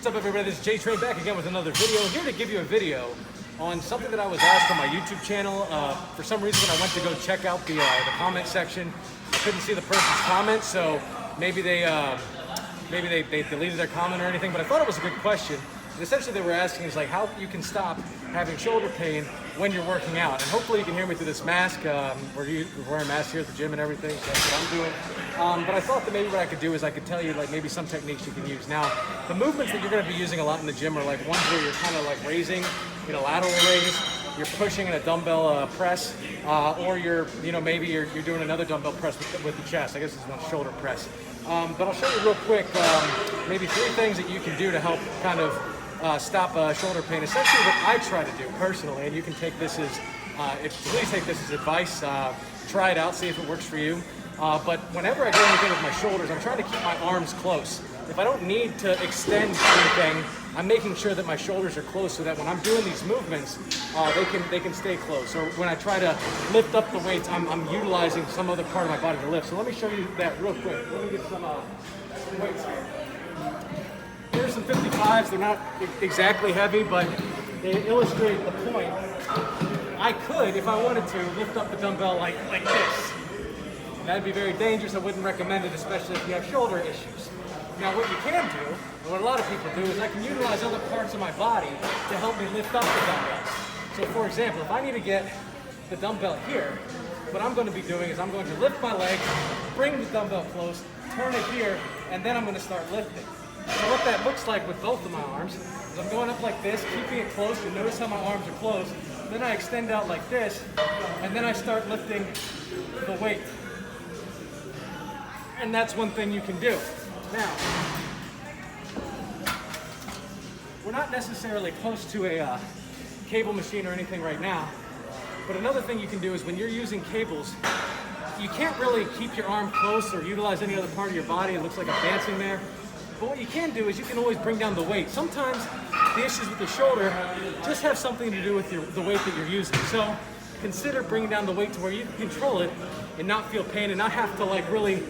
What's up, everybody? This is Jay Train back again with another video. I'm here to give you a video on something that I was asked on my YouTube channel. For some reason, when I went to go check out the comment section, I couldn't see the person's comment, so maybe they deleted their comment or anything. But I thought it was a good question. And essentially, they were asking is like how you can stop having shoulder pain when you're working out. And hopefully, you can hear me through this mask. We're wearing masks here at the gym and everything, so that's what I'm doing. But I thought that maybe what I could do is I could tell you like maybe some techniques you can use. Now, the movements that you're going to be using a lot in the gym are like ones where you're kind of like raising, lateral raise. You're pushing in a dumbbell press, or maybe you're doing another dumbbell press with the chest. I guess this one's shoulder press. But I'll show you real quick maybe 3 things that you can do to help kind of stop shoulder pain. Essentially, what I try to do personally, and you can take this as please take this as advice. Try it out, see if it works for you. But whenever I do anything with my shoulders, I'm trying to keep my arms close. If I don't need to extend anything, I'm making sure that my shoulders are close so that when I'm doing these movements, they can stay close. Or when I try to lift up the weights, I'm utilizing some other part of my body to lift. So let me show you that real quick. Let me get some weights here. Here's some 55s. They're not exactly heavy, but they illustrate the point. I could, if I wanted to, lift up the dumbbell like this. That'd be very dangerous. I wouldn't recommend it, especially if you have shoulder issues. Now, what you can do, and what a lot of people do, is I can utilize other parts of my body to help me lift up the dumbbells. So, for example, if I need to get the dumbbell here, what I'm going to be doing is I'm going to lift my leg, bring the dumbbell close, turn it here, and then I'm going to start lifting. So what that looks like with both of my arms is I'm going up like this, keeping it close. You'll notice how my arms are closed. Then I extend out like this, and then I start lifting the weight. And that's one thing you can do. Now, we're not necessarily close to a cable machine or anything right now, but another thing you can do is when you're using cables, you can't really keep your arm close or utilize any other part of your body. It looks like I'm dancing there. But what you can do is you can always bring down the weight. Sometimes the issues with the shoulder just have something to do with the weight that you're using. So consider bringing down the weight to where you can control it and not feel pain and not have to like really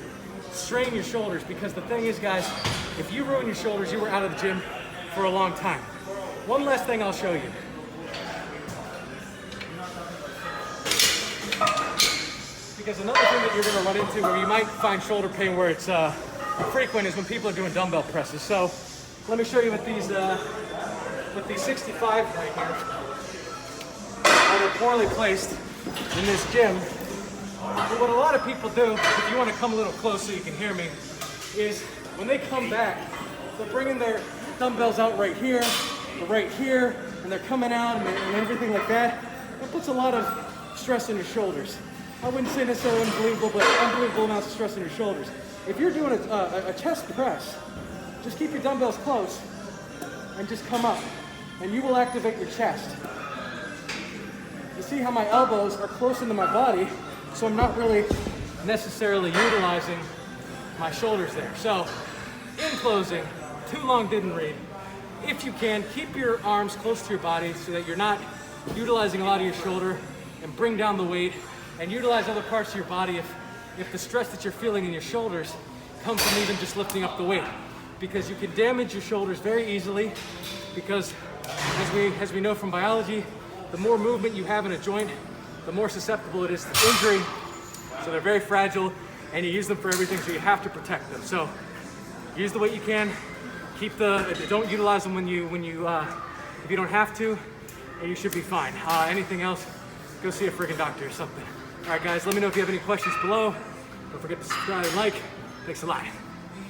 strain your shoulders, because the thing is, guys, if you ruin your shoulders, you were out of the gym for a long time. One last thing I'll show you. Because another thing that you're going to run into where you might find shoulder pain where it's frequent is when people are doing dumbbell presses. So let me show you with these 65 right here. How they're poorly placed in this gym. But what a lot of people do, if you want to come a little close so you can hear me, is when they come back, they're bringing their dumbbells out right here, or right here, and they're coming out and everything like that. That puts a lot of stress on your shoulders. I wouldn't say necessarily unbelievable, but unbelievable amounts of stress on your shoulders. If you're doing a chest press, just keep your dumbbells close and just come up, and you will activate your chest. You see how my elbows are close into my body, so I'm not really necessarily utilizing my shoulders there. So, in closing, too long didn't read. If you can, keep your arms close to your body so that you're not utilizing a lot of your shoulder, and bring down the weight, and utilize other parts of your body if the stress that you're feeling in your shoulders comes from even just lifting up the weight. Because you can damage your shoulders very easily, because as we know from biology, the more movement you have in a joint, the more susceptible it is to injury. So they're very fragile, and you use them for everything, so you have to protect them. So use the weight you can. Don't utilize them if you don't have to, and you should be fine. Anything else, go see a freaking doctor or something. All right, guys, let me know if you have any questions below. Don't forget to subscribe and like. Thanks a lot.